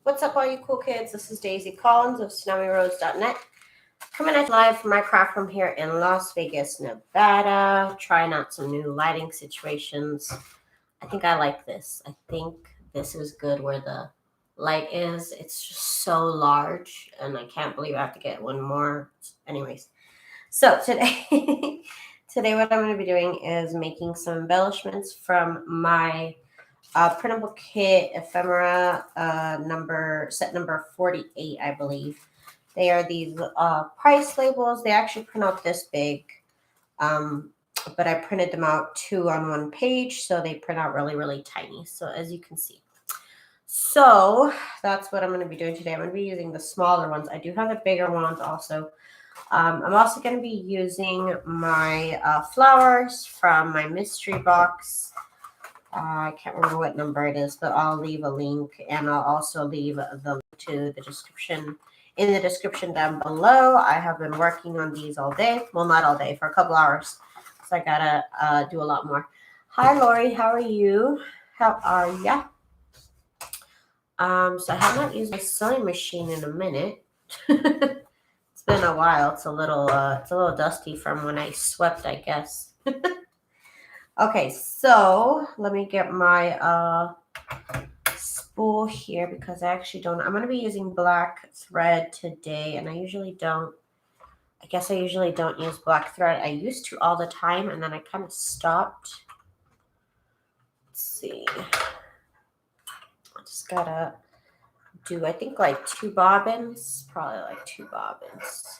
What's up, all you cool kids? This is Daisy Collins of TsunamiRose.net. Coming at live from my craft room here in Las Vegas, Nevada. Trying out some new lighting situations. I think I like this. I think this is good where the light is. It's just so large, and I can't believe I have to get one more. Anyways, so today, what I'm going to be doing is making some embellishments from my printable kit Ephemera set number 48, I believe. They are these price labels. They actually print out this big, but I printed them out 2 on 1 page, so they print out really, really tiny. So as you can see. So that's what I'm going to be doing today. I'm going to be using the smaller ones. I do have the bigger ones also. I'm also going to be using my flowers from my mystery box. I can't remember what number it is, but I'll leave a link, and I'll also leave the link to the description in the description down below. I have been working on these all day. Well, not all day, for a couple hours. So I gotta do a lot more. Hi, Lori. How are you? How are ya? So I have not used my sewing machine in a minute. It's been a while. It's a little dusty from when I swept, I guess. Okay, so let me get my spool here because I actually don't. I'm going to be using black thread today, and I usually don't. I guess I usually don't use black thread. I used to all the time, and then I kind of stopped. Let's see. I just gotta do, I think, like 2 bobbins. Probably like 2 bobbins.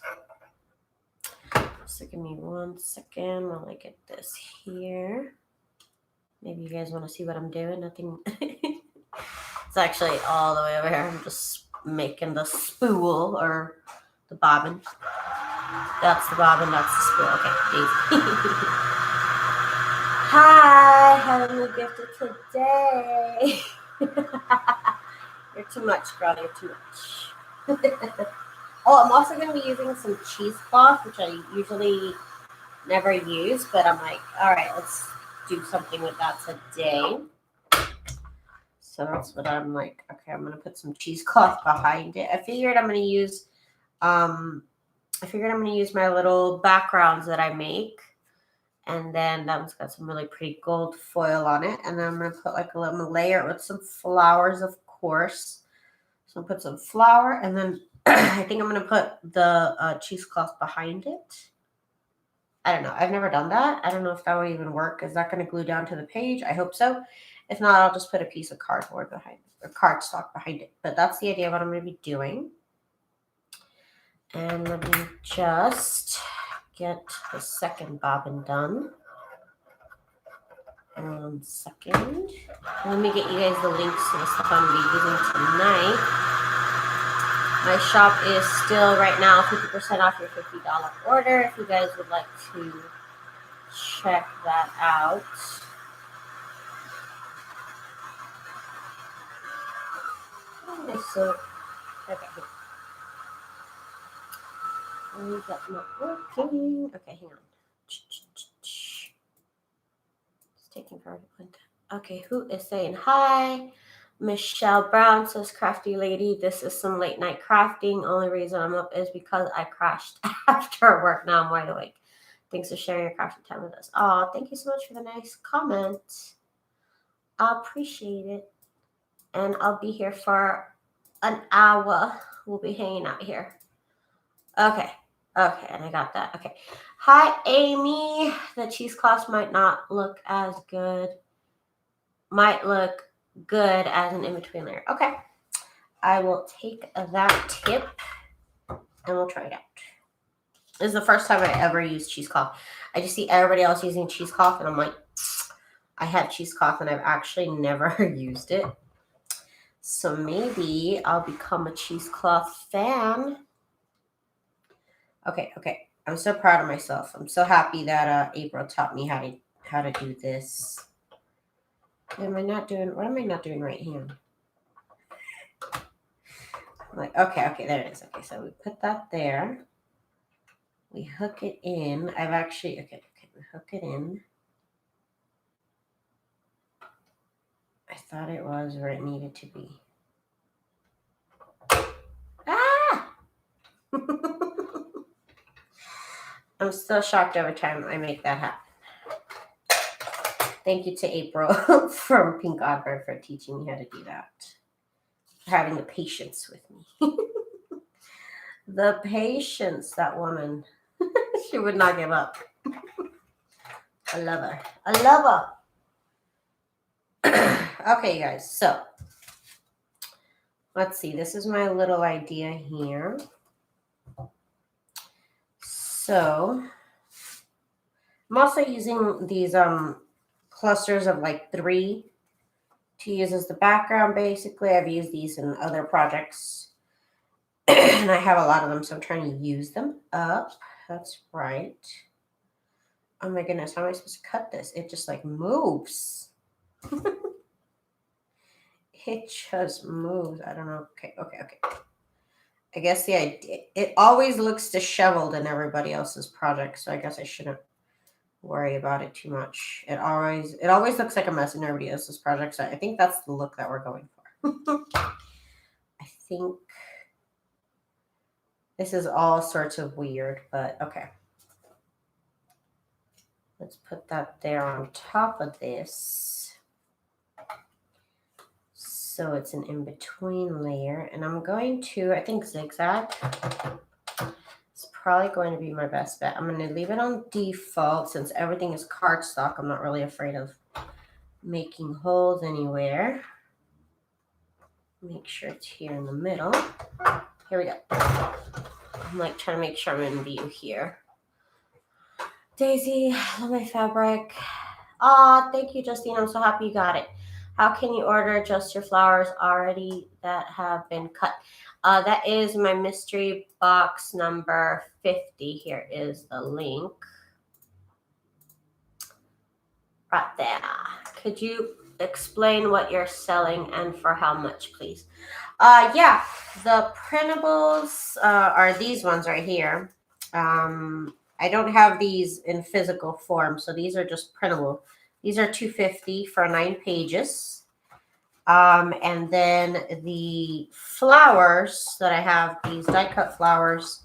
So give me 1 second while I get this here. Maybe you guys want to see what I'm doing. Nothing. It's actually all the way over here. I'm just making the spool or the bobbin. That's the bobbin. That's the spool. Okay, Daisy. Hi, having a gift today. You're too much, girl. You're too much. Oh, I'm also going to be using some cheesecloth, which I usually never use, but I'm like, all right, let's do something with that today. So that's what I'm like. Okay, I'm gonna put some cheesecloth behind it. I figured I'm gonna use my little backgrounds that I make, and then that one's got some really pretty gold foil on it. And then I'm gonna put like a little layer with some flowers, of course. So I'll put some flour, and then I think I'm gonna put the cheesecloth behind it. I don't know. I've never done that. I don't know if that would even work. Is that going to glue down to the page? I hope so. If not, I'll just put a piece of cardboard behind it, or cardstock behind it. But that's the idea of what I'm going to be doing. And let me just get the second bobbin done. 1 second. Let me get you guys the links to the stuff I'm going to be using tonight. My shop is still right now 50% off your $50 order if you guys would like to check that out. So, okay. Oh, that's not working. Okay, hang on. It's taking forever to print. Okay, who is saying hi? Michelle Brown says, crafty lady, this is some late night crafting. Only reason I'm up is because I crashed after work. Now I'm wide awake. Thanks for sharing your crafting time with us. Oh, thank you so much for the nice comment. I appreciate it. And I'll be here for an hour. We'll be hanging out here. Okay, and I got that. Okay. Hi, Amy. The cheesecloth might not look as good. Might look good as an in-between layer. Okay. I will take that tip and we'll try it out. This is the first time I ever used cheesecloth. I just see everybody else using cheesecloth, and I'm like, I have cheesecloth and I've actually never used it. So maybe I'll become a cheesecloth fan. Okay. I'm so proud of myself. I'm so happy that April taught me how to do this. What am I not doing right here? I'm like, okay, there it is. Okay, so we put that there. We hook it in. I've actually, okay, we hook it in. I thought it was where it needed to be. I'm still shocked every time I make that happen. Thank you to April from Pink Oddbird for teaching me how to do that. For having the patience with me. The patience, that woman. She would not give up. I love her. I love her. Okay, you guys. So, let's see. This is my little idea here. So, I'm also using these clusters of like 3 to use as the background. Basically, I've used these in other projects. And I have a lot of them, so I'm trying to use them up. That's right. Oh my goodness, how am I supposed to cut this? It just like moves. It just moves. I don't know. Okay. I guess the idea, it always looks disheveled in everybody else's project, so I guess I shouldn't worry about it too much. It always looks like a mess in everybody else's project, so I think that's the look that we're going for. I think this is all sorts of weird, but okay. Let's put that there on top of this. So it's an in-between layer. And I'm going to, I think zigzag is probably going to be my best bet. I'm going to leave it on default since everything is cardstock. I'm not really afraid of making holes anywhere. Make sure it's here in the middle. Here we go. I'm like trying to make sure I'm in view here. Daisy, I love my fabric. Aw, thank you, Justine. I'm so happy you got it. How can you order just your flowers already that have been cut? That is my mystery box number 50. Here is the link. Right there. Could you explain what you're selling and for how much, please? Yeah, the printables are these ones right here. I don't have these in physical form, so these are just printable. These are $2.50 for 9 pages. And then the flowers that I have, these die cut flowers,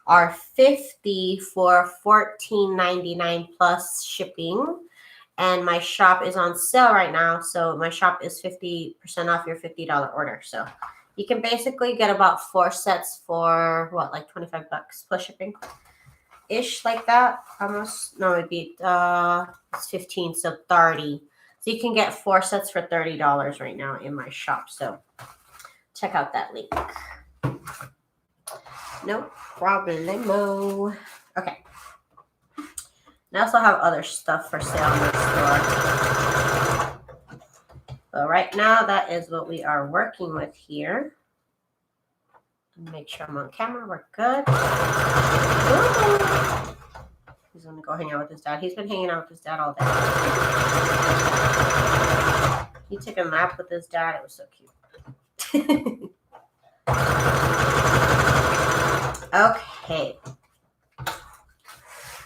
are $50 for $14.99 plus shipping. And my shop is on sale right now, so my shop is 50% off your $50 order. So you can basically get about 4 sets for what, like 25 bucks plus shipping. Ish, like that, almost. No, it'd be it's 15, so 30. So you can get 4 sets for $30 right now in my shop. So check out that link. No problemo. Okay. And I also have other stuff for sale in the store. But right now, that is what we are working with here. Make sure I'm on camera. We're good. Ooh. He's going to go hang out with his dad. He's been hanging out with his dad all day. He took a nap with his dad. It was so cute. Okay.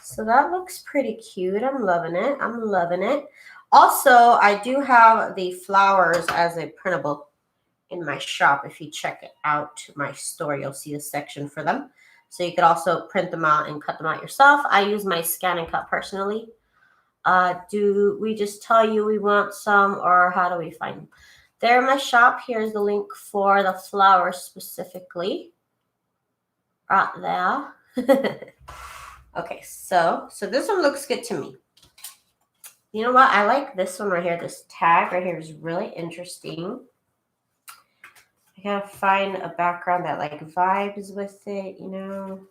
So that looks pretty cute. I'm loving it. I'm loving it. Also, I do have the flowers as a printable in my shop. If you check it out, my store, you'll see a section for them. So you could also print them out and cut them out yourself. I use my scan and cut personally. Do we just tell you we want some, or how do we find them? They're in my shop. Here's the link for the flowers specifically. Right there. Okay, so this one looks good to me. You know what? I like this one right here. This tag right here is really interesting. I gotta find a background that like vibes with it, you know.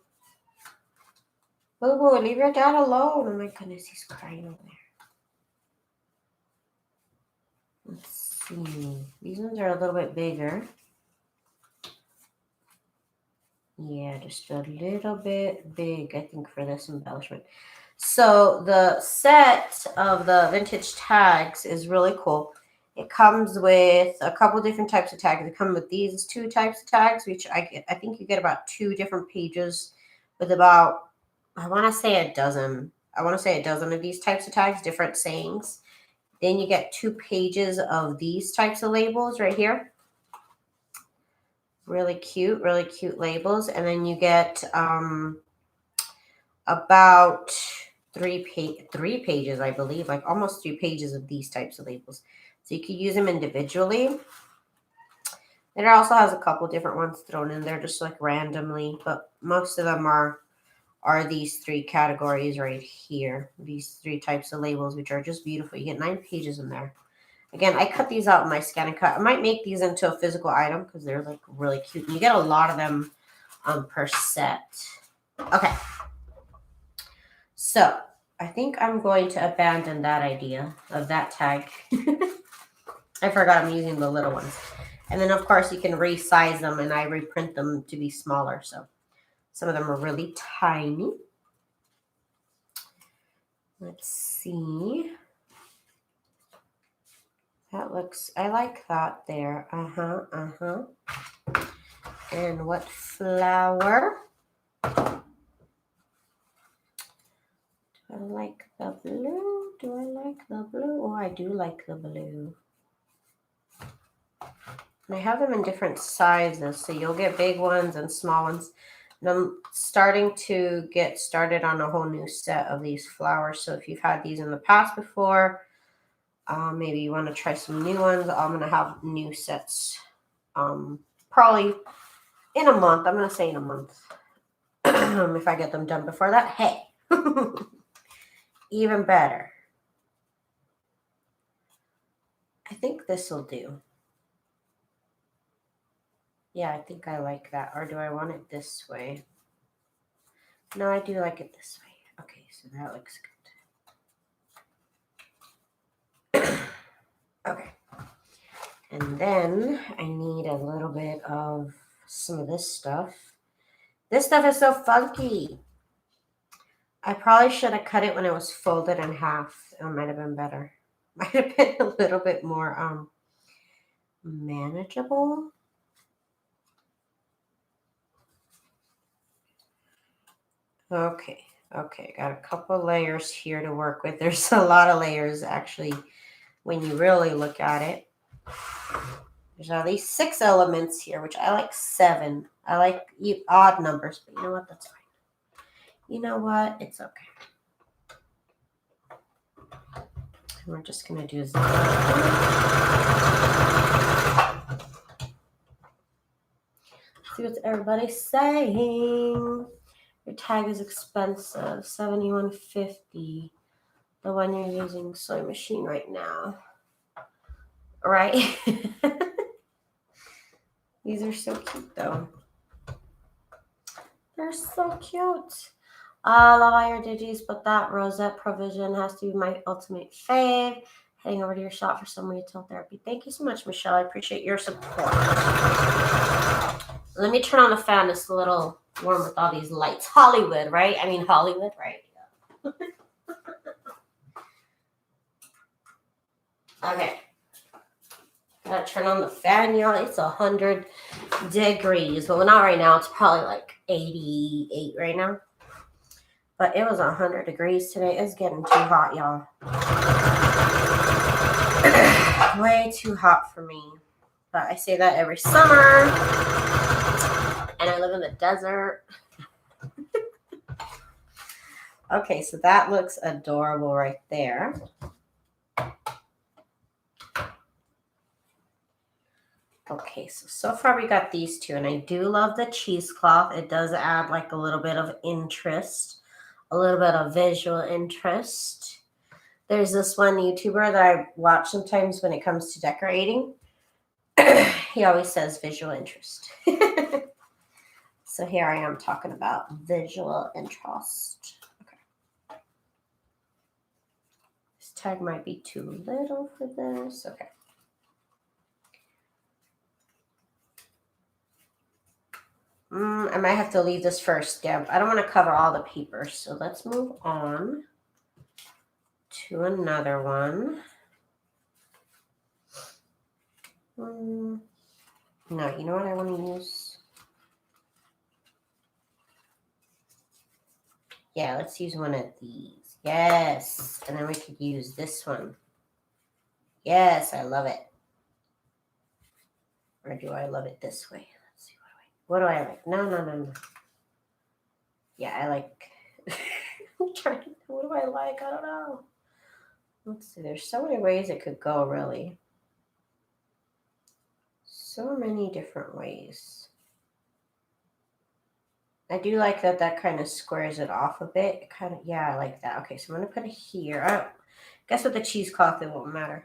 Boo boo, leave your dad alone. Oh my goodness, he's crying over there. Let's see. These ones are a little bit bigger. Yeah, just a little bit big, I think, for this embellishment. So the set of the vintage tags is really cool. It comes with a couple different types of tags. It comes with these 2 types of tags, which I think you get about 2 different pages with about, I want to say a dozen of these types of tags, different sayings. Then you get 2 pages of these types of labels right here. Really cute labels. And then you get about three pages, I believe, like almost 3 pages of these types of labels. So you could use them individually. And it also has a couple different ones thrown in there just like randomly, but most of them are these 3 categories right here. These 3 types of labels, which are just beautiful. You get 9 pages in there. Again, I cut these out in my Scan and Cut. I might make these into a physical item because they're like really cute. And you get a lot of them per set. Okay. So I think I'm going to abandon that idea of that tag. I forgot I'm using the little ones. And then, of course, you can resize them, and I reprint them to be smaller. So some of them are really tiny. Let's see. That looks, I like that there. And what flower? Do I like the blue? Do I like the blue? Oh, I do like the blue. And I have them in different sizes, so you'll get big ones and small ones. And I'm starting to get started on a whole new set of these flowers. So if you've had these in the past before, maybe you want to try some new ones. I'm going to have new sets probably in a month. I'm going to say in a month. If I get them done before that, hey, even better. I think this will do. Yeah, I think I like that. Or do I want it this way? No, I do like it this way. Okay, so that looks good. Okay. And then I need a little bit of some of this stuff. This stuff is so funky. I probably should have cut it when it was folded in half. It might have been better. Might have been a little bit more manageable. Okay, got a couple layers here to work with. There's a lot of layers actually when you really look at it. There's at least 6 elements here, which I like 7. I like odd numbers, but you know what? That's fine. You know what? It's okay. We're just going to do 0. See what everybody's saying. Your tag is expensive, $71.50. The one you're using sewing machine right now. Right? These are so cute though. They're so cute. Love all your digis, but that rosette provision has to be my ultimate fave. Heading over to your shop for some retail therapy. Thank you so much, Michelle. I appreciate your support. Let me turn on the fan. It's a little warm with all these lights. Hollywood, right? I mean, Hollywood, right? Yeah. Okay. Gotta turn on the fan, y'all. It's 100 degrees. Well, not right now. It's probably like 88 right now. But it was 100 degrees today. It's getting too hot, y'all. Way too hot for me. But I say that every summer. And I live in the desert. Okay, so that looks adorable right there. Okay, so far we got these 2. And I do love the cheesecloth. It does add like a little bit of interest. A little bit of visual interest. There's this one YouTuber that I watch sometimes when it comes to decorating. He always says visual interest. So here I am talking about visual interest. Okay. This tag might be too little for this. Okay. I might have to leave this first, Deb. I don't want to cover all the papers. So let's move on to another one. No, you know what I want to use? Yeah, let's use one of these. Yes. And then we could use this one. Yes, I love it. Or do I love it this way? Let's see What do I like? No. Yeah, I like. I'm trying to. What do I like? I don't know. Let's see. There's so many ways it could go, really. So many different ways. I do like that that kind of squares it off a bit. It kind of, yeah, I like that. Okay, so I'm going to put it here. I guess with the cheesecloth, it won't matter.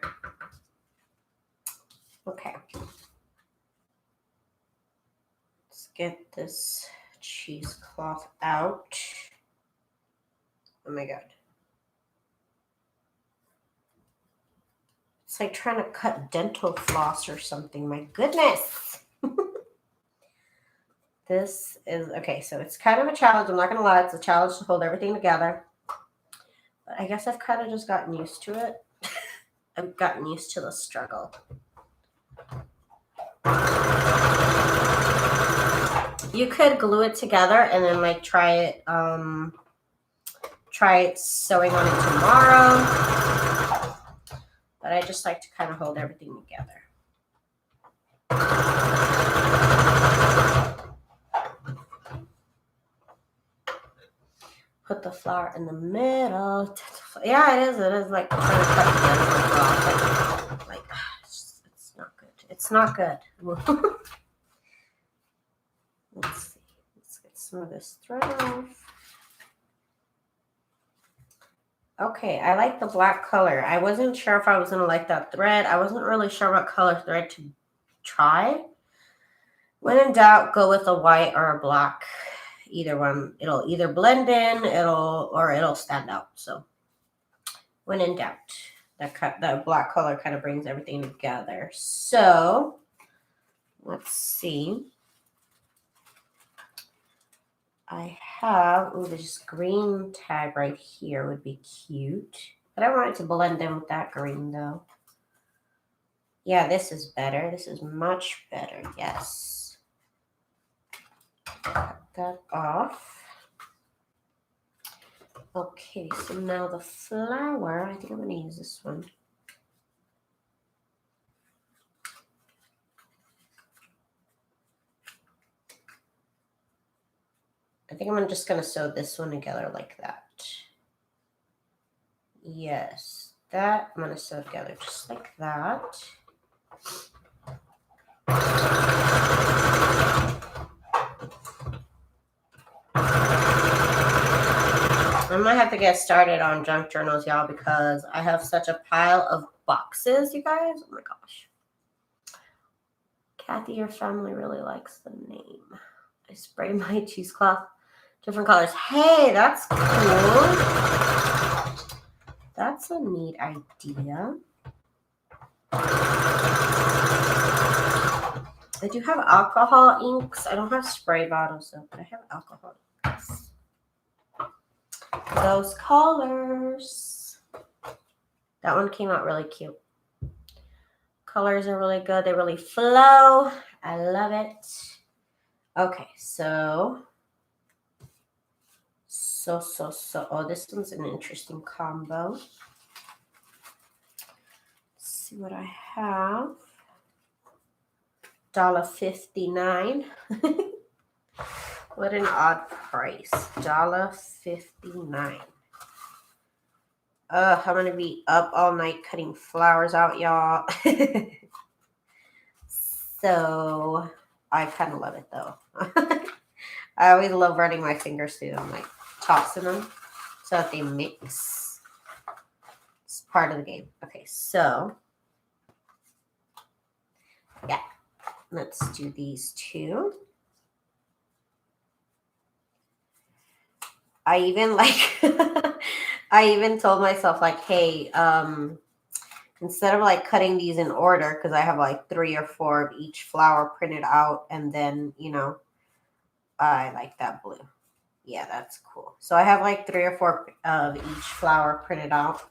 Okay. Let's get this cheesecloth out. Oh my God. It's like trying to cut dental floss or something. My goodness. This is, okay, so it's kind of a challenge. I'm not going to lie. It's a challenge to hold everything together. But I guess I've kind of just gotten used to it. I've gotten used to the struggle. You could glue it together and then like try it sewing on it tomorrow. But I just like to kind of hold everything together. Put the flower in the middle. Yeah, it is. It is like trying to cut the like it's not good. It's not good. Let's see. Let's get some of this thread off. Okay, I like the black color. I wasn't sure if I was gonna like that thread. I wasn't really sure what color thread to try. When in doubt, go with a white or a black. Either one, it'll either blend in, it'll stand out. So when in doubt, that black color kind of brings everything together. So let's see. I have, oh, this green tag right here would be cute. But I want it to blend in with that green though. Yeah, this is better. This is much better. Yes. Cut that off. Okay, so now the flower, I think I'm going to use this one. I think I'm just going to sew this one together like that. Yes, that I'm going to sew together just like that. I might have to get started on junk journals, y'all, because I have such a pile of boxes, you guys. Oh my gosh. Kathy, your family really likes the name. I spray my cheesecloth different colors. Hey, that's cool. That's a neat idea. I do have alcohol inks. I don't have spray bottles though, but I have alcohol inks. Those colors. That one came out really cute. Colors are really good. They really flow. I love it. Okay, so. Oh, this one's an interesting combo. Let's see what I have. $1.59. What an odd price. $1.59. I'm going to be up all night cutting flowers out, y'all. So, I kind of love it, though. I always love running my fingers through them, like tossing them so that they mix. It's part of the game. Okay, so, yeah. Let's do these two. I even I even told myself like, hey, instead of like cutting these in order, because I have like 3 or 4 of each flower printed out, and then, you know, I like that blue. Yeah, that's cool. So I have like 3 or 4 of each flower printed out.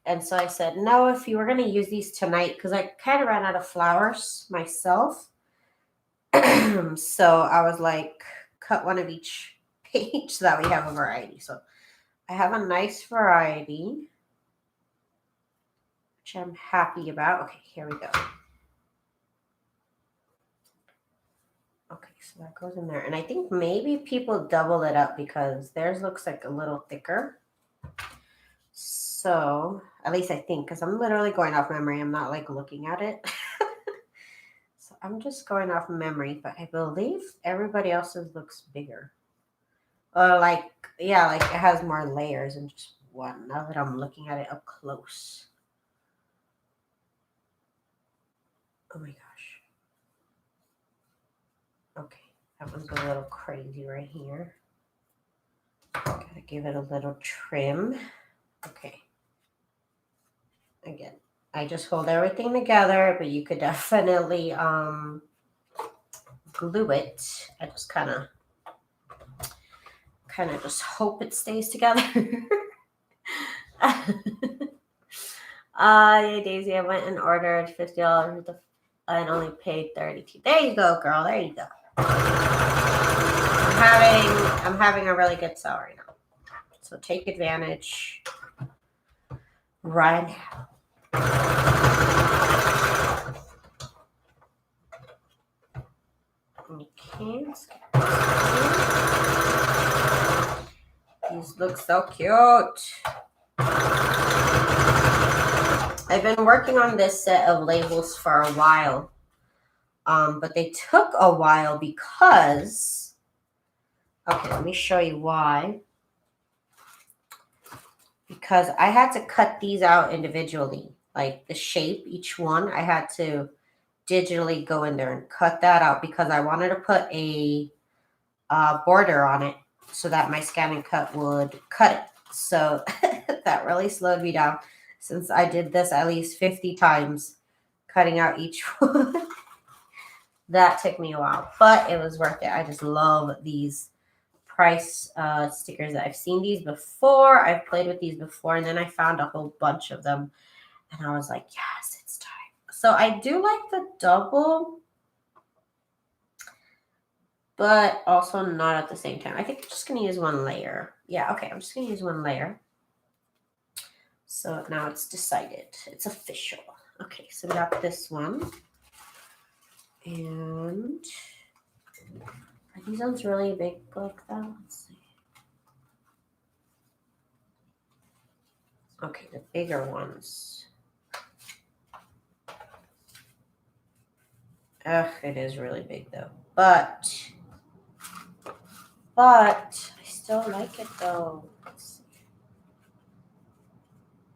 And so I said, no, if you were going to use these tonight, because I kind of ran out of flowers myself. So I was like, cut one of each page so that we have a variety. So I have a nice variety, which I'm happy about. Okay, here we go. Okay, So that goes in there. And I think maybe people double it up because theirs looks like a little thicker. So, at least I think, because I'm literally going off memory. I'm not like looking at it. So I'm just going off memory, but I believe everybody else's looks bigger. Like, yeah, like it has more layers than just one, now that I'm looking at it up close. Oh my gosh. Okay, that one's a little crazy right here. Gotta give it a little trim. Okay. Again, I just hold everything together, but you could definitely glue it. I just kind of just hope it stays together. Yeah, Daisy, I went and ordered $50 and only paid $32. There you go, girl. There you go. I'm having a really good sale right now. So take advantage right now. Okay. These look so cute. I've been working on this set of labels for a while. But they took a while because, okay, let me show you why. Because I had to cut these out individually, like the shape, each one, I had to digitally go in there and cut that out because I wanted to put a border on it so that my scan and cut would cut it. So that really slowed me down since I did this at least 50 times, cutting out each one. That took me a while, but it was worth it. I just love these Price stickers. I've seen these before. I've played with these before, and then I found a whole bunch of them, and I was like, yes, it's time. So I do like the double, but also not at the same time. I think I'm just going to use one layer. Yeah, okay, I'm just going to use one layer. So now it's decided. It's official. Okay, so we got this one. And are these ones really big like that? Let's see. Okay, the bigger ones. Ugh, it is really big though. But I still like it though. Let's see.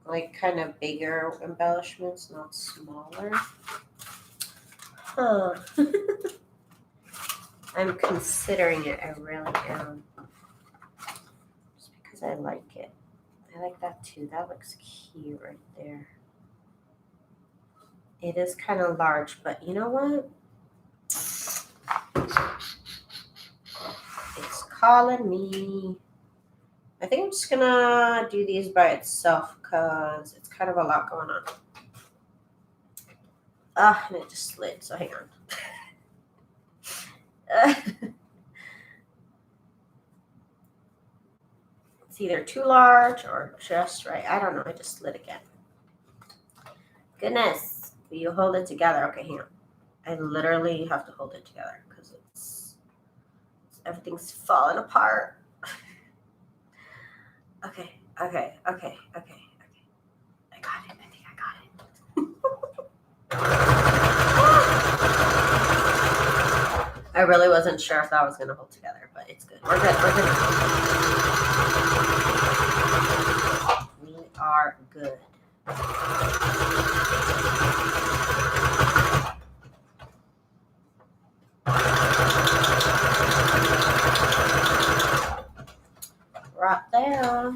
Like kind of bigger embellishments, not smaller. Huh. I'm considering it. I really am. Just because I like it. I like that too. That looks cute right there. It is kind of large, but you know what? It's calling me. I think I'm just gonna do these by itself because it's kind of a lot going on. Ah, and it just slid, so hang on. It's either too large or just right. I don't know. It just slid again. Goodness. Will you hold it together? Okay, hang on. I literally have to hold it together because everything's falling apart. Okay. I got it. I think I got it. I really wasn't sure if that was going to hold together, but it's good. We're good. We are good. Right there.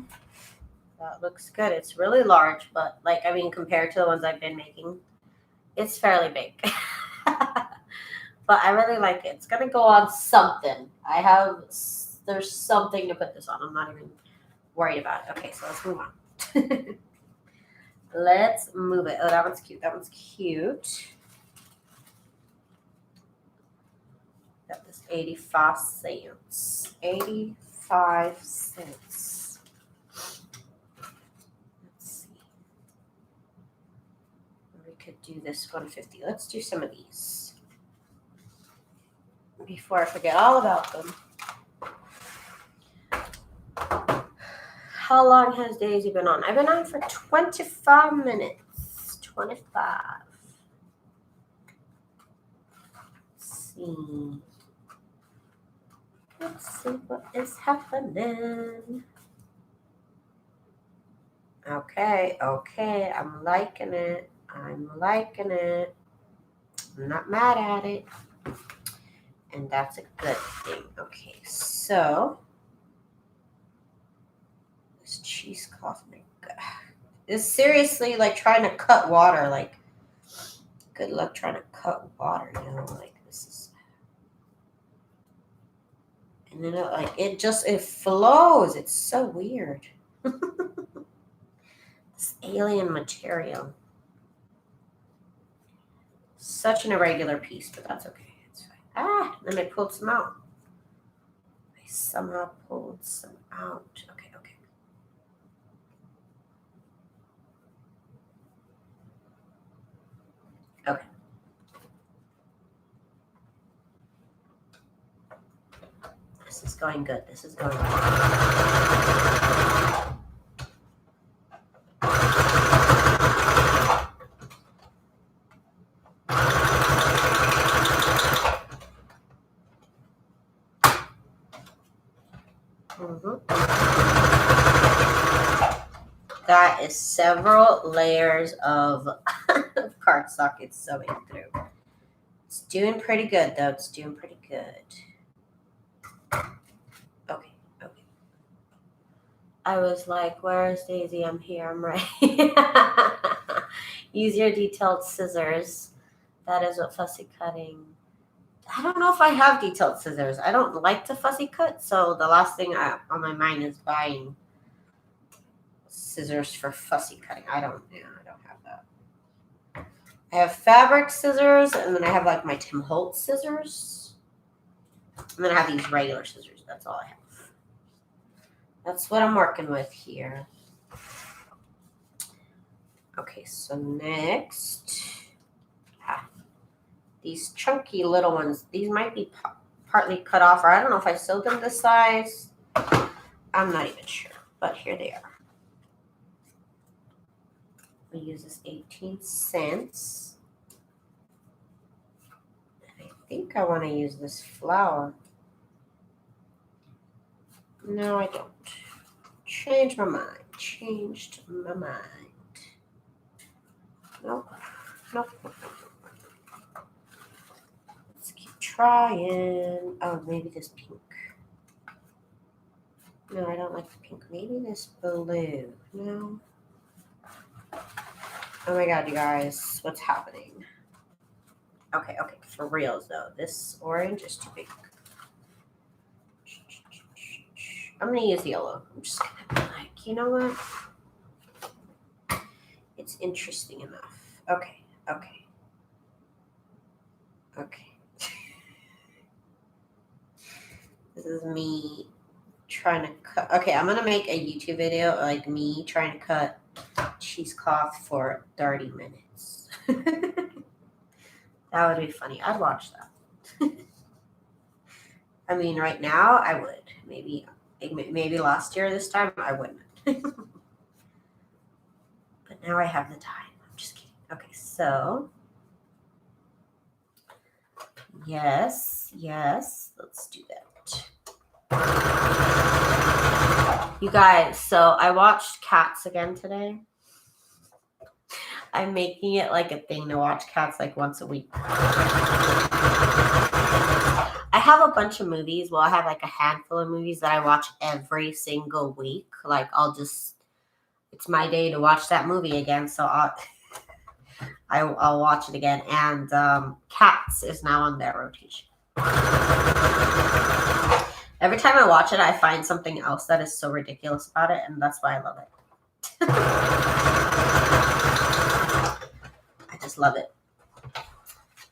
That looks good. It's really large, but compared to the ones I've been making, it's fairly big. But I really like it. It's going to go on something. There's something to put this on. I'm not even worried about it. Okay, so let's move on. Let's move it. Oh, that one's cute. Got this 85 cents. 85 cents. Let's see. We could do this 150. Let's do some of these. before I forget all about them. How long has Daisy been on? I've been on for 25 minutes. 25. Let's see. Let's see what is happening. Okay, okay. I'm liking it. I'm liking it. I'm not mad at it. And that's a good thing. Okay, so this cheesecloth, my God. It's seriously like trying to cut water. Like, good luck trying to cut water, you know? Like, this is. And then it flows. It's so weird. This alien material. Such an irregular piece, but that's okay. It's fine. Ah, then I pulled some out. I somehow pulled some out. Okay, okay. Okay. This is going good. This is going good. That is several layers of cardstock it's sewing through. It's doing pretty good, though. It's doing pretty good. Okay, okay. I was like, where is Daisy? I'm here. I'm right. Use your detailed scissors. That is what fussy cutting. I don't know if I have detailed scissors. I don't like to fussy cut, so the last thing on my mind is buying scissors for fussy cutting. I don't have that. I have fabric scissors, and then I have like my Tim Holtz scissors, and then I have these regular scissors. That's all I have. That's what I'm working with here. Okay, so next, these chunky little ones. These might be partly cut off, or I don't know if I sewed them this size. I'm not even sure, but here they are. We use this 18 cents. I think I want to use this flower. No, I don't. Changed my mind. Changed my mind. Nope. Nope. Let's keep trying. Oh, maybe this pink. No, I don't like the pink. Maybe this blue. No. Oh my God, you guys. What's happening? Okay, okay. For reals, though. This orange is too big. I'm going to use yellow. I'm just going to be like, you know what? It's interesting enough. Okay, okay. Okay. This is me trying to cut. Okay, I'm going to make a YouTube video like me trying to cut cheesecloth for 30 minutes. That would be funny. I'd watch that. I mean, right now, I would. Maybe last year this time, I wouldn't. But now I have the time. I'm just kidding. Okay, so. Yes, let's do that. You guys, so I watched Cats again today. I'm making it like a thing to watch Cats like once a week. I have a bunch of movies. Well, I have like a handful of movies that I watch every single week. Like it's my day to watch that movie again. So I'll watch it again. And Cats is now on their rotation. Every time I watch it, I find something else that is so ridiculous about it. And that's why I love it. I just love it.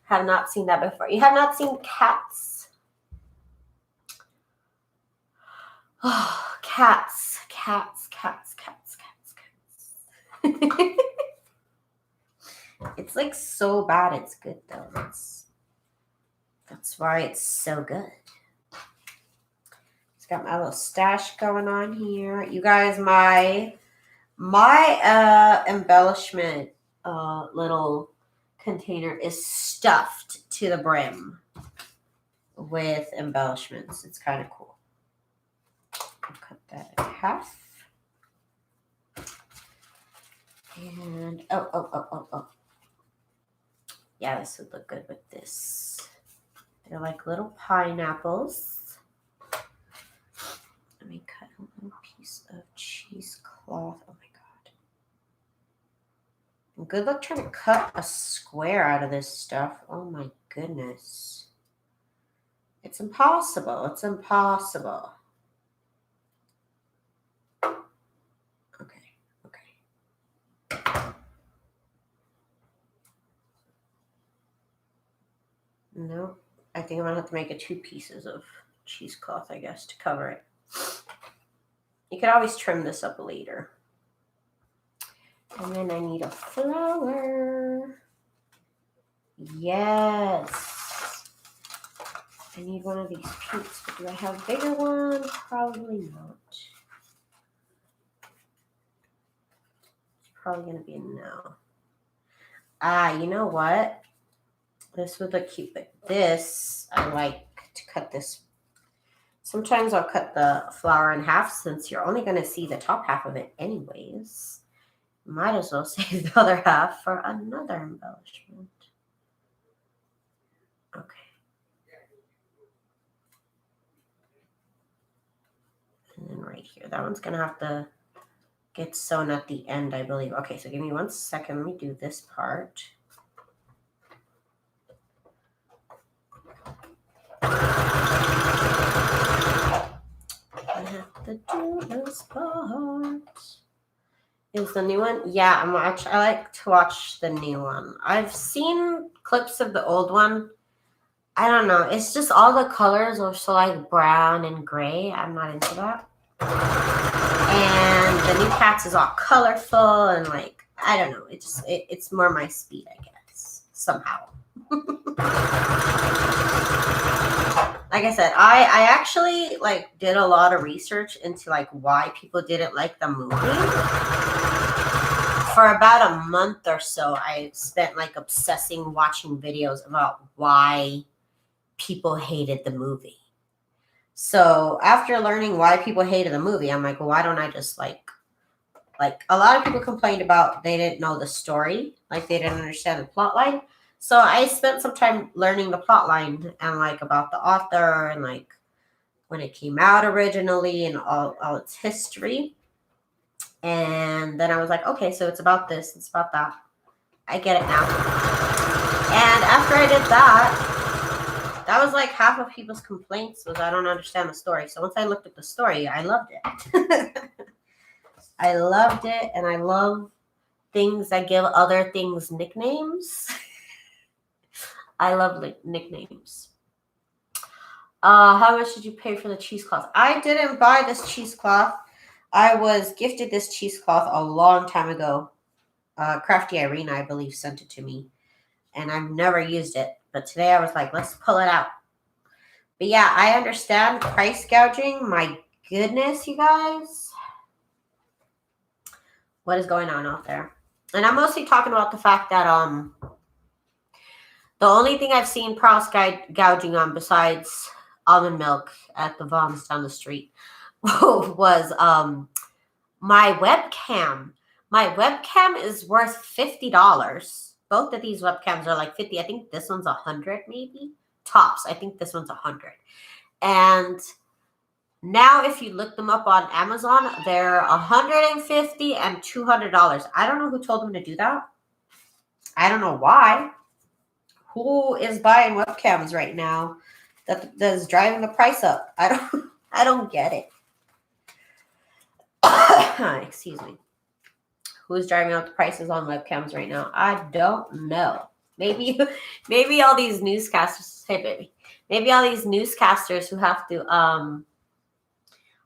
Have not seen that before. You have not seen Cats? Oh, Cats. It's like so bad. It's good though. That's why it's so good. It's got my little stash going on here. You guys, my embellishment little container is stuffed to the brim with embellishments. It's kind of cool. I'll cut that in half. And oh. Yeah, this would look good with this. They're like little pineapples. Let me cut a little piece of cheesecloth. Oh my God. Good luck trying to cut a square out of this stuff. Oh my goodness. It's impossible. It's impossible. Okay. No, I think I'm gonna have to make it 2 pieces of cheesecloth, I guess, to cover it. You could always trim this up later. And then I need a flower. Yes. I need one of these pinks, but do I have a bigger one? Probably not. It's probably gonna be a no. You know what? This would look cute, but this, I like to cut this. Sometimes I'll cut the flower in half since you're only going to see the top half of it anyways. Might as well save the other half for another embellishment. Okay. And then right here, that one's going to have to get sewn at the end, I believe. Okay, so give me 1 second. Let me do this part. I have to do this part. Is the new one? Yeah, I like to watch the new one. I've seen clips of the old one. I don't know. It's just all the colors are so like brown and gray. I'm not into that. And the new Cats is all colorful and like, I don't know. It's more my speed, I guess, somehow. Like I said, I actually like did a lot of research into like why people didn't like the movie. For about a month or so, I spent like obsessing watching videos about why people hated the movie. So after learning why people hated the movie, I'm like, well, why don't I just like a lot of people complained about they didn't know the story, like they didn't understand the plot line. So I spent some time learning the plot line and like about the author and like when it came out originally and all its history. And then I was like, okay, so it's about this, it's about that. I get it now. And after I did that, that was like half of people's complaints was I don't understand the story. So once I looked at the story, I loved it. I loved it, and I love things that give other things nicknames. I love nicknames. How much did you pay for the cheesecloth? I didn't buy this cheesecloth. I was gifted this cheesecloth a long time ago. Crafty Irina, I believe, sent it to me. And I've never used it. But today I was like, let's pull it out. But yeah, I understand price gouging. My goodness, you guys. What is going on out there? And I'm mostly talking about the fact that the only thing I've seen price gouging on besides almond milk at the Vons down the street was my webcam. My webcam is worth $50. Both of these webcams are like 50. I think this one's 100 maybe. Tops. I think this one's 100. And now if you look them up on Amazon, they're $150 and $200. I don't know who told them to do that. I don't know why. Who is buying webcams right now that is driving the price up? I don't get it. Excuse me. Who's driving up the prices on webcams right now? I don't know. Maybe all these newscasters. Hey, baby. Maybe all these newscasters who have to.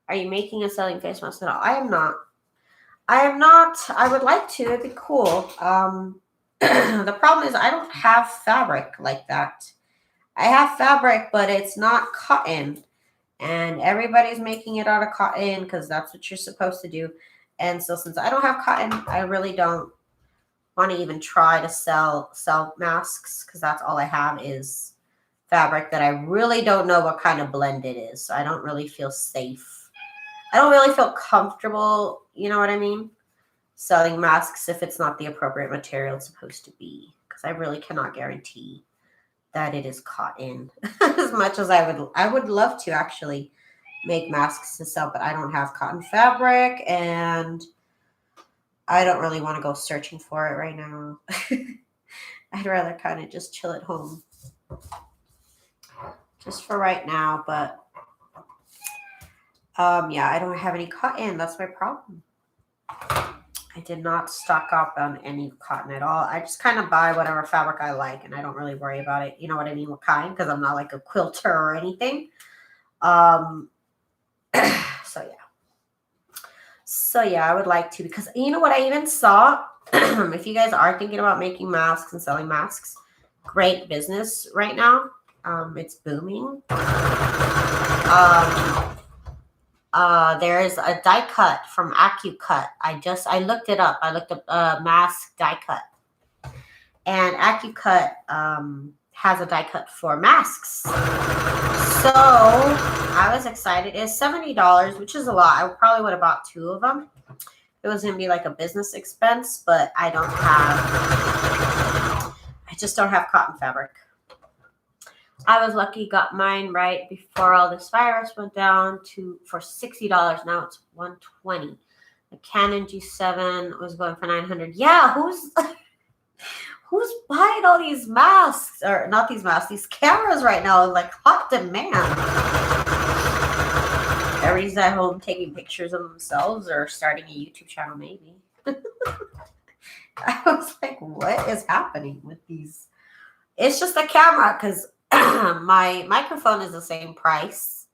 Are you making and selling face masks at all? I am not. I would like to. It'd be cool. The problem is I don't have fabric like that. I have fabric, but it's not cotton. And everybody's making it out of cotton because that's what you're supposed to do. And so since I don't have cotton, I really don't want to even try to sell masks because that's all I have is fabric that I really don't know what kind of blend it is. So I don't really feel safe. I don't really feel comfortable, you know what I mean? Selling masks if it's not the appropriate material it's supposed to be. Because I really cannot guarantee that it is cotton as much as I would love to actually make masks to sell, but I don't have cotton fabric and I don't really want to go searching for it right now. I'd rather kind of just chill at home just for right now, but yeah, I don't have any cotton. That's my problem. I did not stock up on any cotton at all. I just kind of buy whatever fabric I like, and I don't really worry about it. You know what I mean? What kind? Because I'm not like a quilter or anything. So yeah. So yeah, I would like to, because you know what I even saw? If you guys are thinking about making masks and selling masks, great business right now. It's booming. There's a die cut from AccuCut. I looked it up. I looked up mask die cut, and AccuCut has a die cut for masks. So I was excited. It's $70, which is a lot. I probably would have bought 2 of them. It was gonna be like a business expense, but I just don't have cotton fabric. I was lucky, got mine right before all this virus went down for $60. Now it's $120. The Canon G7 was going for $900. Yeah, who's buying all these masks, or not these masks, these cameras right now? Like hot demand. Everybody's at home taking pictures of themselves or starting a YouTube channel, maybe. I was like, what is happening with these? It's just a camera, because my microphone is the same price,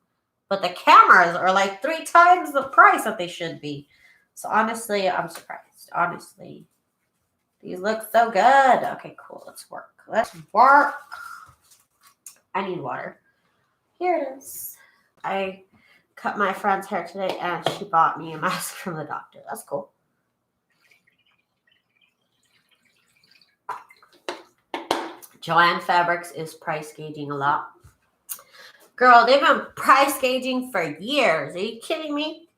but the cameras are like 3 times the price that they should be. So honestly, I'm surprised. Honestly, these look so good. Okay, cool. Let's work. I need water. Here it is. I cut my friend's hair today, and she bought me a mask from the doctor. That's cool. Joann Fabrics is price gauging a lot. Girl, they've been price gauging for years. Are you kidding me?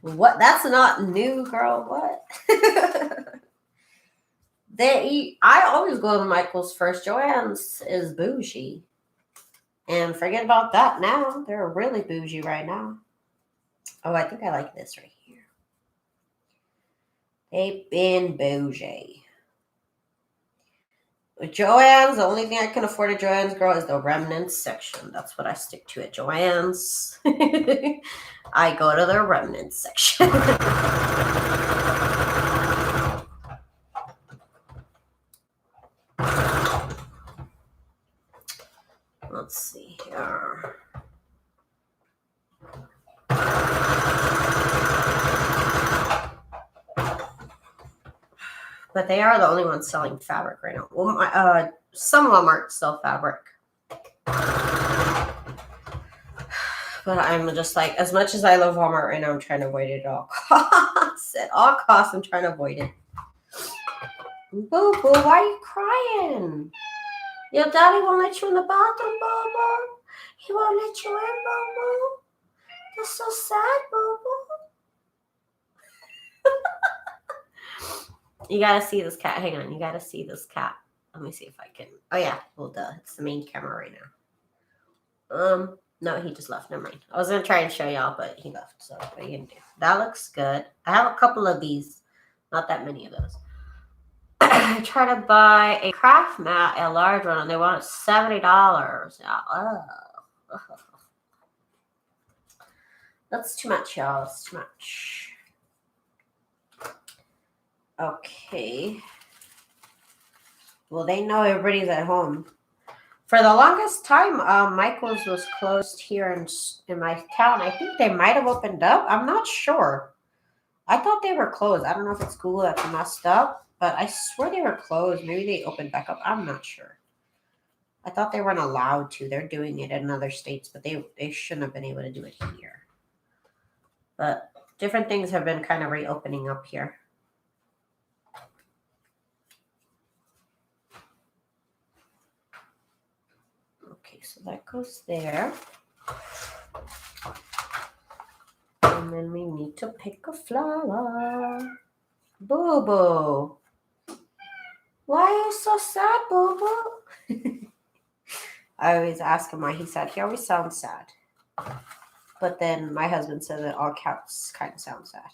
What? That's not new, girl. What? I always go to Michael's first. Joann's is bougie. And forget about that now. They're really bougie right now. Oh, I think I like this right here. They've been bougie. With Joann's, the only thing I can afford at Joann's, girl, is the remnants section. That's what I stick to at Joann's. I go to the remnants section. Let's see here. But they are the only ones selling fabric right now. Well, some Walmart sell fabric. But I'm just like, as much as I love Walmart right now, I'm trying to avoid it at all costs. At all costs, I'm trying to avoid it. Boo boo, why are you crying? Your daddy won't let you in the bathroom, boo boo. He won't let you in, boo boo. You're so sad, boo boo. You gotta see this cat. Hang on, you gotta see this cat. Let me see if I can. Oh yeah, well duh, it's the main camera right now. No, he just left. Never mind. I was gonna try and show y'all, but he left. So what are you gonna do? That looks good. I have a couple of these, not that many of those. I try to buy a craft mat, a large one, and they want $70. Oh. That's too much, y'all. It's too much. Okay. Well, they know everybody's at home. For the longest time, Michael's was closed here in my town. I think they might have opened up. I'm not sure. I thought they were closed. I don't know if it's Google that's messed up, but I swear they were closed. Maybe they opened back up. I'm not sure. I thought they weren't allowed to. They're doing it in other states, but they shouldn't have been able to do it here. But different things have been kind of reopening up here. Okay, so that goes there. And then we need to pick a flower. Boo Boo. Why are you so sad, Boo Boo? I always ask him why he's sad. He always sounds sad. But then my husband said that all cats kind of sound sad.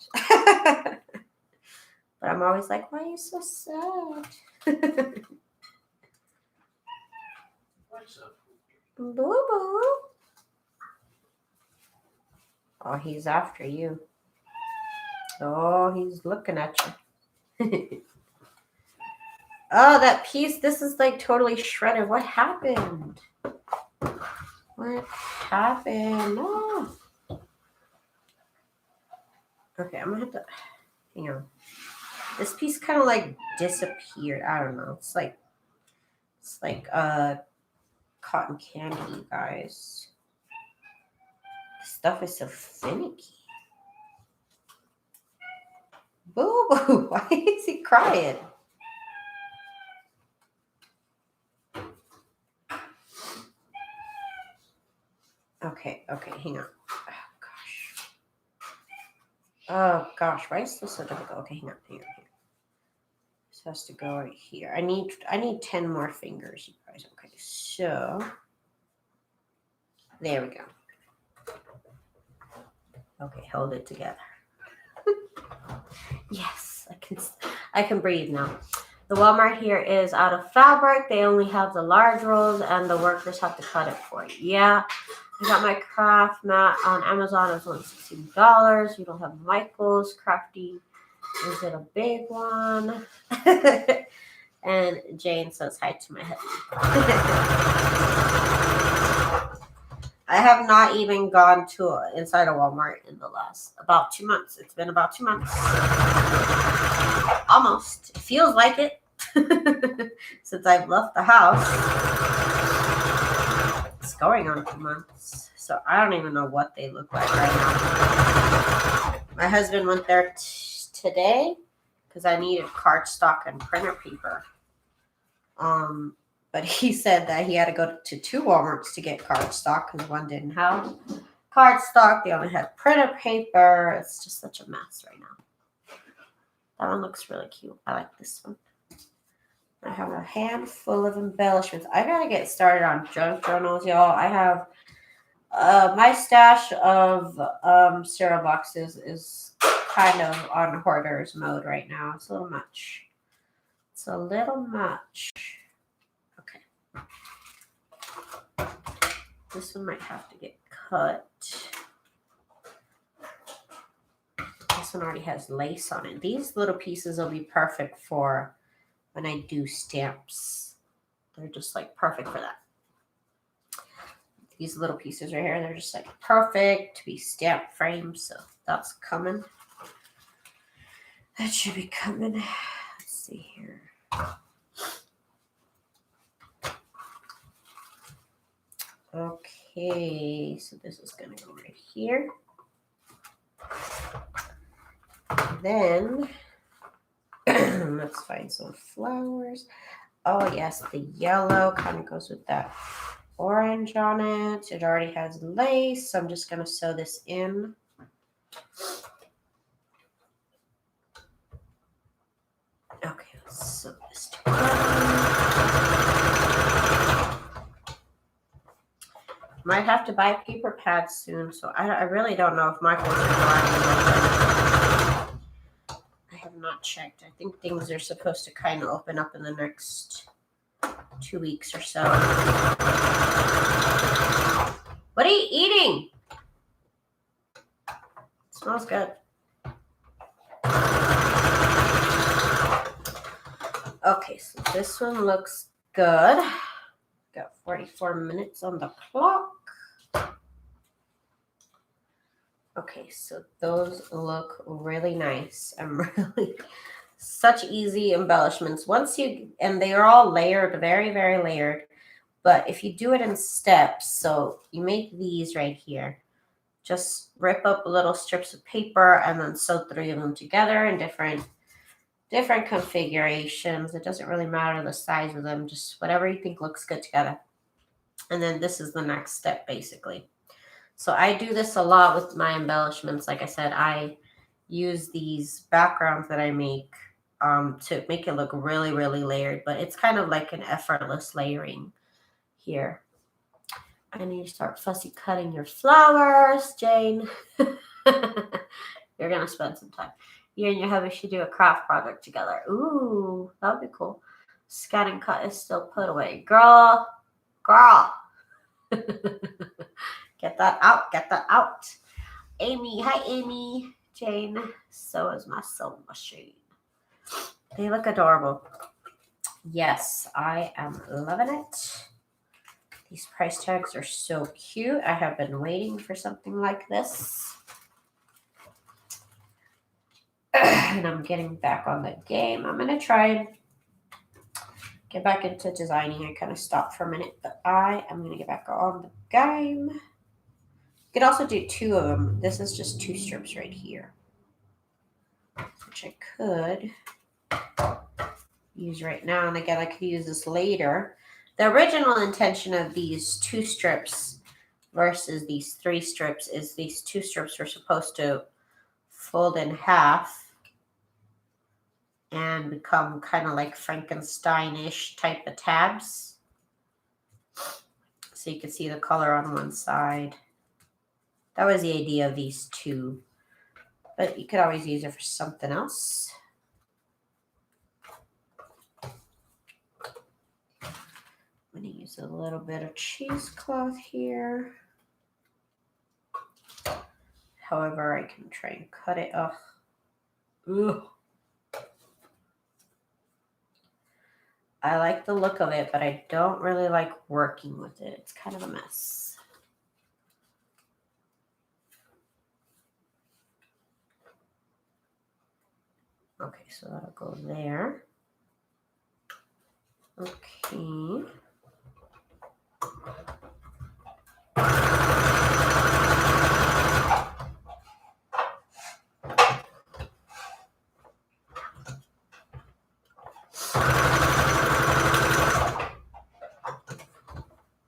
But I'm always like, why are you so sad? What's up? Boo Boo. Oh, he's after you. Oh, he's looking at you. Oh, that piece. This is like totally shredded. What happened? What happened? Oh. Okay, I'm gonna have to hang on. This piece kind of like disappeared. I don't know. It's like cotton candy, you guys. This stuff is so finicky. Boo Boo, why is he crying? Okay, hang on. Oh gosh, why is this so difficult? Okay, hang on. This has to go right here. I need 10 more fingers, you guys. Okay, so there we go. Okay, hold it together. Yes, I can breathe now. The Walmart here is out of fabric. They only have the large rolls and the workers have to cut it for you. Yeah, I got my craft mat on Amazon. It's only $16. You don't have Michael's Crafty. Is it a big one? And Jane says hi to my husband. I have not even gone to inside a Walmart in the last about 2 months. It's been about 2 months. Almost. It feels like it since I've left the house. It's going on 2 months. So I don't even know what they look like right now. My husband went there today because I needed cardstock and printer paper. But he said that he had to go to 2 Walmarts to get cardstock because one didn't have cardstock. They only had printer paper. It's just such a mess right now. That one looks really cute. I like this one. I have a handful of embellishments. I gotta get started on junk journals, y'all. I have my stash of cereal boxes is kind of on hoarder's mode right now. It's a little much. It's a little much. This one might have to get cut. This one already has lace on it. These little pieces will be perfect for when I do stamps. They're just like perfect for that. These little pieces right here, they're just like perfect to be stamp frames. So that's coming. That should be coming. Let's see here. Okay, so this is going to go right here. Then let's find some flowers. Oh yes, the yellow kind of goes with that orange on it. It already has lace, so I'm just going to sew this in. Okay, let's sew this together. Might have to buy paper pads soon, so I really don't know if Michael's going to I have not checked. I think things are supposed to kind of open up in the next 2 weeks or so. What are you eating? It smells good. Okay, so this one looks good. Got 44 minutes on the clock. Okay, so those look really nice. I'm really such easy embellishments. And they are all layered, very, very layered. But if you do it in steps, so you make these right here, just rip up little strips of paper and then sew 3 of them together in different configurations. It doesn't really matter the size of them, just whatever you think looks good together. And then this is the next step, basically. So I do this a lot with my embellishments. Like I said, I use these backgrounds that I make to make it look really, really layered, but it's kind of like an effortless layering here. I need to start fussy cutting your flowers, Jane. You're going to spend some time. You and your hubby should do a craft project together. Ooh, that would be cool. Scan and cut is still put away. Girl. Get that out. Get that out. Amy. Hi, Amy. Jane. So is my sewing machine. They look adorable. Yes, I am loving it. These price tags are so cute. I have been waiting for something like this. And I'm getting back on the game. I'm going to try and get back into designing. I kind of stopped for a minute, but I am going to get back on the game. You could also do 2 of them. This is just 2 strips right here, which I could use right now. And again, I could use this later. The original intention of these 2 strips versus these 3 strips is these 2 strips were supposed to fold in half and become kind of like Frankenstein-ish type of tabs. So you can see the color on one side. That was the idea of these 2. But you could always use it for something else. I'm going to use a little bit of cheesecloth here. However, I can try and cut it off. Ugh. I like the look of it, but I don't really like working with it. It's kind of a mess. Okay, so that'll go there. Okay.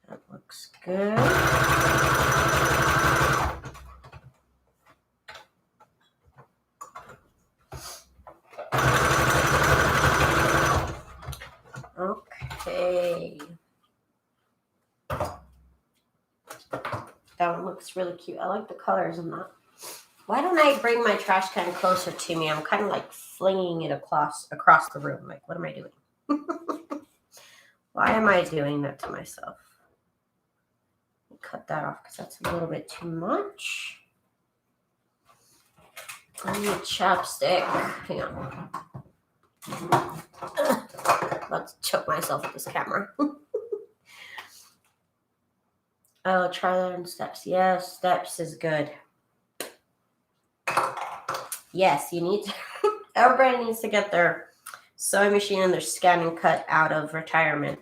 That looks good. Okay. That one looks really cute. I like the colors in that. Why don't I bring my trash can closer to me? I'm kind of like flinging it across the room. Like, what am I doing? Why am I doing that to myself? Cut that off because that's a little bit too much. I need chapstick. Hang on. About to choke myself with this camera. I'll try that in steps. Yes, steps is good. Yes, you need to. Everybody needs to get their sewing machine and their scan and cut out of retirement.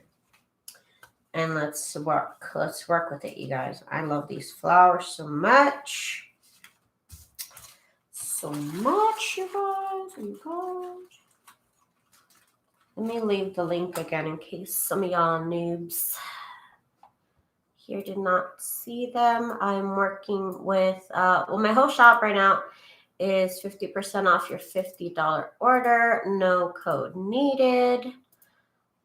And let's work with it, you guys. I love these flowers so much. So much, you guys. Let me leave the link again in case some of y'all noobs here did not see them. I'm working with, well, my whole shop right now is 50% off your $50 order. No code needed.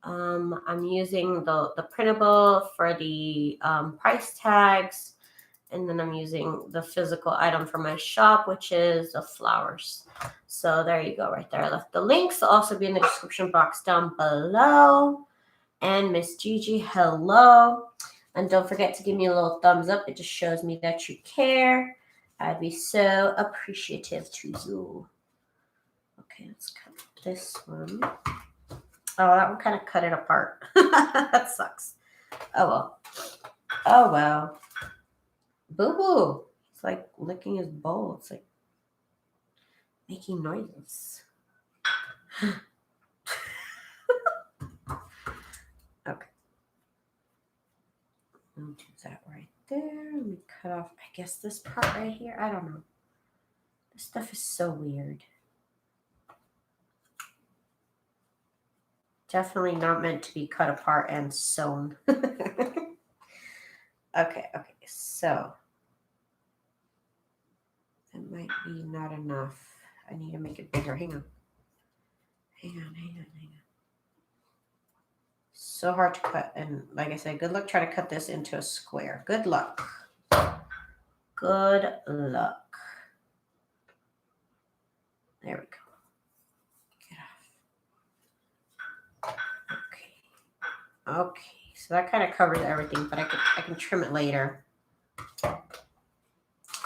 I'm using the printable for the price tags. And then I'm using the physical item for my shop, which is the flowers. So there you go right there. I left the links. They'll also be in the description box down below. And Miss Gigi, hello. And don't forget to give me a little thumbs up. It just shows me that you care. I'd be so appreciative to you. Okay, let's cut this one. Oh, that one kind of cut it apart. That sucks. Oh, well. Oh, well. Boo-boo. It's like licking his bowl. It's like making noises. Okay. do that right there. Let me cut off, I guess, this part right here. I don't know. This stuff is so weird. Definitely not meant to be cut apart and sewn. Okay, so that might be not enough. I need to make it bigger. Hang on. So hard to cut. And like I said, good luck trying to cut this into a square. Good luck. Good luck. There we go. Get off. Okay. So that kind of covers everything, but I can trim it later.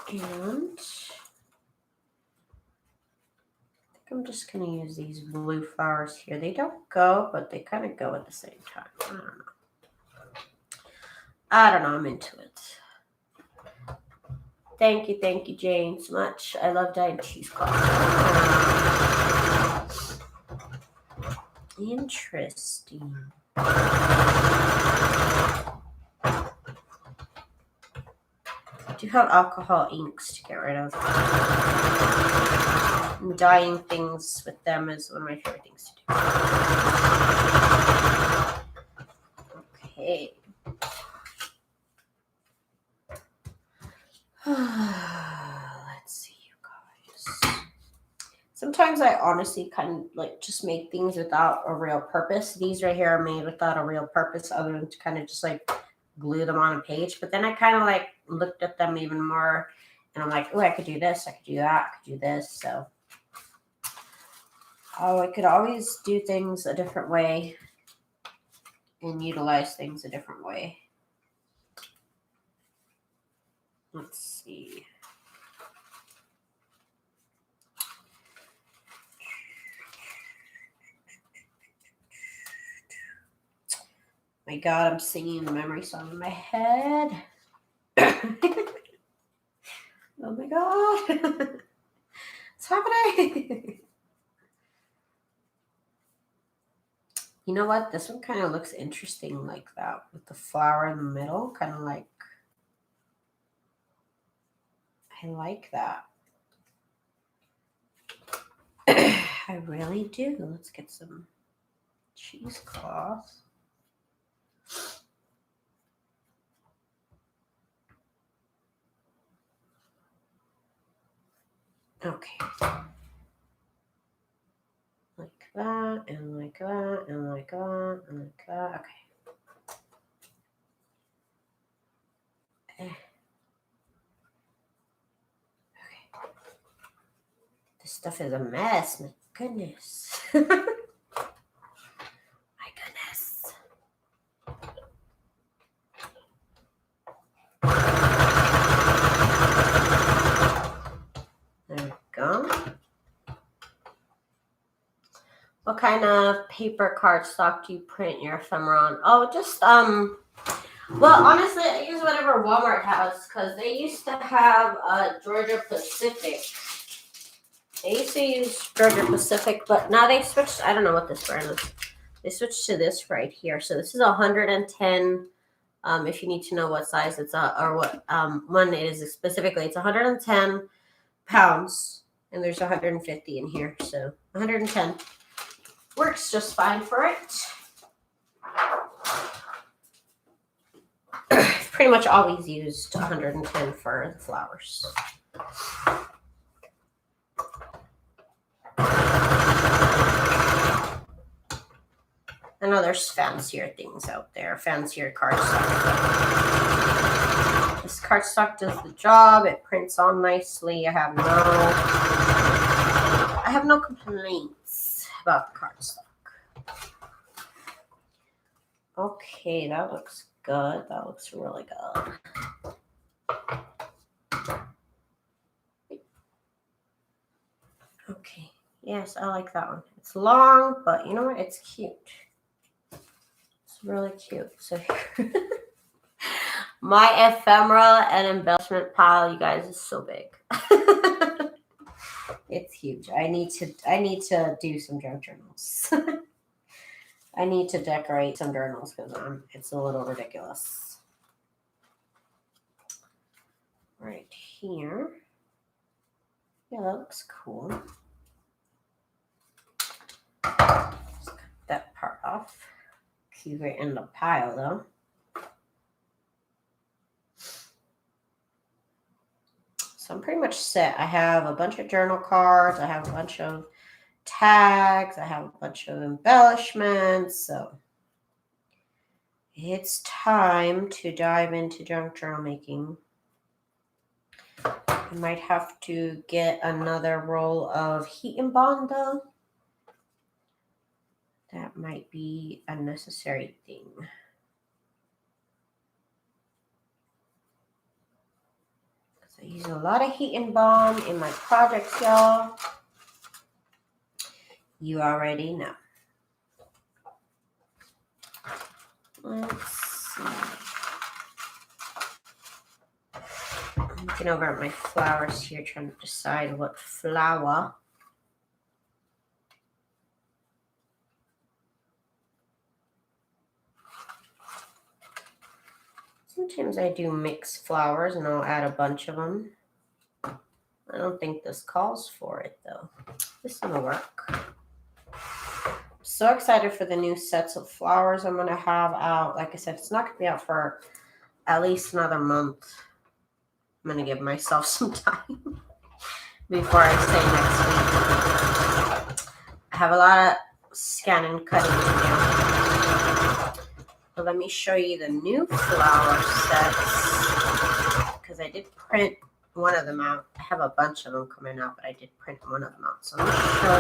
And I'm just going to use these blue flowers here. They don't go, but they kind of go at the same time. I don't know. I'm into it. Thank you, Jane, so much. I love dyeing cheesecloth. Interesting. I do have alcohol inks to get rid of. And dyeing things with them is one of my favorite things to do. Okay. Let's see, you guys. Sometimes I honestly kind of like just make things without a real purpose. These right here are made without a real purpose other than to kind of just like glue them on a page. But then I kind of like looked at them even more and I'm like, oh, I could do this, I could do that, I could do this. So I could always do things a different way and utilize things a different way. Let's see. My God, I'm singing the memory song in my head. Oh my God. What's happening? You know what? This one kind of looks interesting like that with the flower in the middle. Kind of like, I like that. I really do. Let's get some cheesecloth. Okay. Like that, and like that, and like that, and like that. Okay. Okay. This stuff is a mess. My goodness. My goodness. There we go. What kind of paper cardstock do you print your ephemera on? Oh, just well, honestly, I use whatever Walmart has because they used to have Georgia Pacific. They used to use Georgia Pacific, but now they switched. I don't know what this brand is. They switched to this right here. So this is 110. If you need to know what size it's or what one it is specifically, it's 110 pounds, and there's 150 in here. So 110 works just fine for it. Pretty much always used 110 for the flowers. I know there's fancier things out there, fancier cardstock. This cardstock does the job. It prints on nicely. I have no complaints about the cardstock. Okay, that looks good. That looks really good. Okay. Yes, I like that one. It's long, but you know what? It's cute. It's really cute. So my ephemera and embellishment pile, you guys, is so big. It's huge. I need to do some junk journals. I need to decorate some journals because it's a little ridiculous. right here. Yeah, that looks cool. Let's cut that part off. Keep it in the pile though. So I'm pretty much set. I have a bunch of journal cards. I have a bunch of tags. I have a bunch of embellishments. So it's time to dive into junk journal making. I might have to get another roll of heat and bond though. That might be a necessary thing. I use a lot of heat and bond in my projects, y'all. You already know. Let's see. I'm looking over at my flowers here, trying to decide what flower. Sometimes I do mix flowers and I'll add a bunch of them. I don't think this calls for it though. This is gonna work. So excited for the new sets of flowers I'm gonna have out. Like I said, it's not gonna be out for at least another month. I'm gonna give myself some time before I say next week. I have a lot of scanning and cutting to do. So let me show you the new flower sets because I did print one of them out. I have a bunch of them coming out, but I did print one of them out. So let me show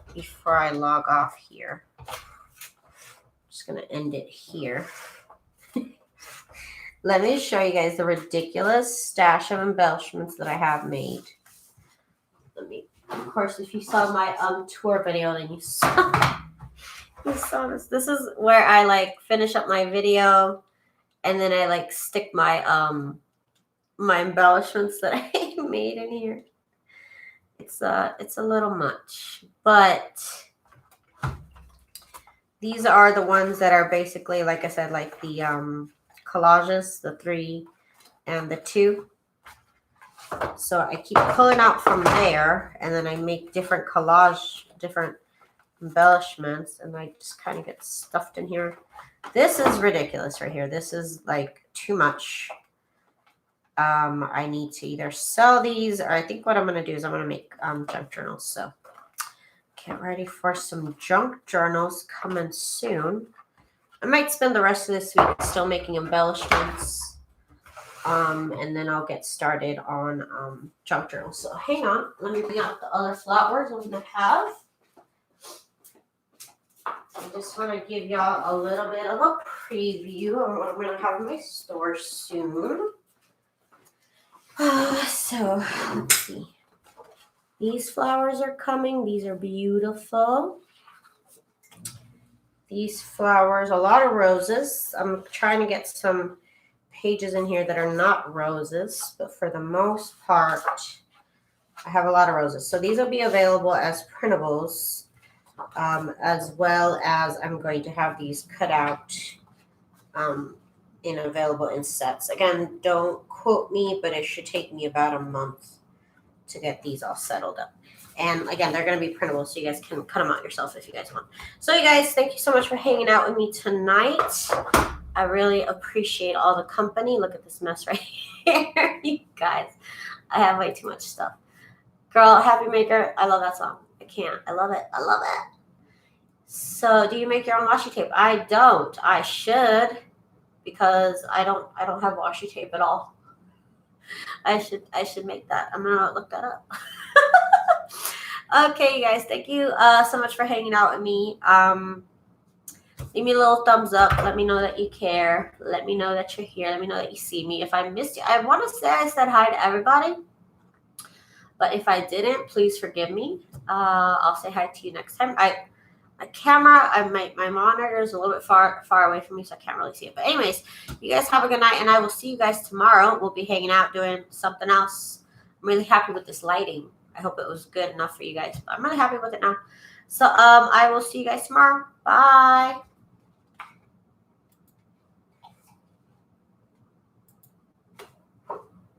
you before I log off here. I'm just gonna end it here. Let me show you guys the ridiculous stash of embellishments that I have made. Of course, if you saw my tour video, then you saw this. This is where I like finish up my video, and then I like stick my my embellishments that I made in here. It's a little much, but these are the ones that are basically, like I said, like the collages, the 3 and the 2. So I keep pulling out from there, and then I make different different embellishments, and I just kind of get stuffed in here. This is ridiculous right here. This is like too much. I need to either sell these, or I think what I'm going to do is I'm going to make junk journals. So get ready for some junk journals coming soon. I might spend the rest of this week still making embellishments, and then I'll get started on junk journals. So hang on, let me bring out the other flowers I'm going to have. I just want to give y'all a little bit of a preview of what I'm going to have in my store soon. So let's see. These flowers are coming. These are beautiful. These flowers, a lot of roses. I'm trying to get some pages in here that are not roses, but for the most part, I have a lot of roses. So these will be available as printables, as well as I'm going to have these cut out available in sets. Again, don't quote me, but it should take me about a month to get these all settled up. And again, they're going to be printable, so you guys can cut them out yourself if you guys want. So you guys, thank you so much for hanging out with me tonight. I really appreciate all the company. Look at this mess right here, you guys. I have way too much stuff. Girl, Happy Maker, I love that song. I can't. I love it. I love it. So do you make your own washi tape? I don't. I should, because I don't have washi tape at all. I should make that. I'm gonna look that up. Okay, you guys, thank you so much for hanging out with me. Leave me a little thumbs up. Let me know that you care. Let me know that you're here. Let me know that you see me. If I missed you, I want to say I said hi to everybody, but if I didn't, please forgive me. I'll say hi to you next time. My camera, my monitor is a little bit far away from me, so I can't really see it. But anyways, you guys have a good night, and I will see you guys tomorrow. We'll be hanging out doing something else. I'm really happy with this lighting. I hope it was good enough for you guys. But I'm really happy with it now. So I will see you guys tomorrow. Bye.